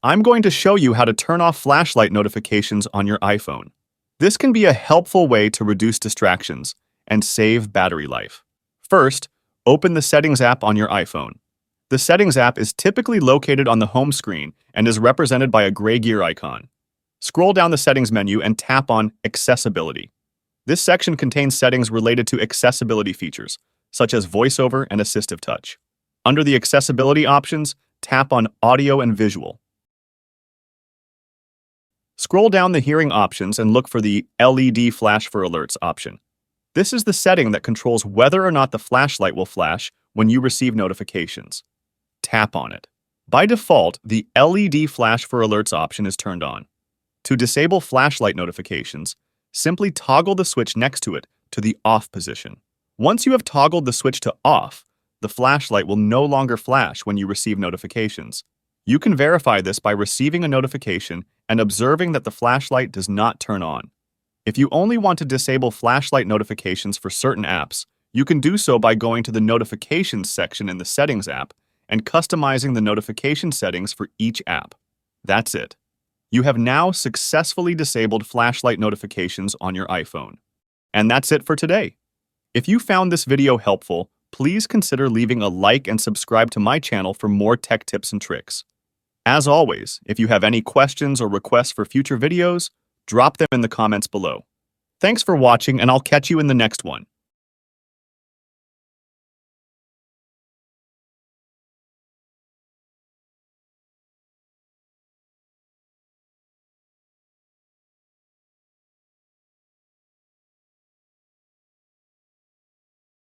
I'm going to show you how to turn off flashlight notifications on your iPhone. This can be a helpful way to reduce distractions and save battery life. First, open the Settings app on your iPhone. The Settings app is typically located on the home screen and is represented by a gray gear icon. Scroll down the Settings menu and tap on Accessibility. This section contains settings related to accessibility features, such as VoiceOver and Assistive Touch. Under the accessibility options, tap on Audio and Visual. Scroll down the hearing options and look for the LED Flash for Alerts option. This is the setting that controls whether or not the flashlight will flash when you receive notifications. Tap on it. By default, the LED Flash for Alerts option is turned on. To disable flashlight notifications, simply toggle the switch next to it to the off position. Once you have toggled the switch to off, the flashlight will no longer flash when you receive notifications. You can verify this by receiving a notification and observing that the flashlight does not turn on. If you only want to disable flashlight notifications for certain apps, you can do so by going to the Notifications section in the Settings app and customizing the notification settings for each app. That's it. You have now successfully disabled flashlight notifications on your iPhone. And that's it for today. If you found this video helpful, please consider leaving a like and subscribe to my channel for more tech tips and tricks. As always, if you have any questions or requests for future videos, drop them in the comments below. Thanks for watching, and I'll catch you in the next one.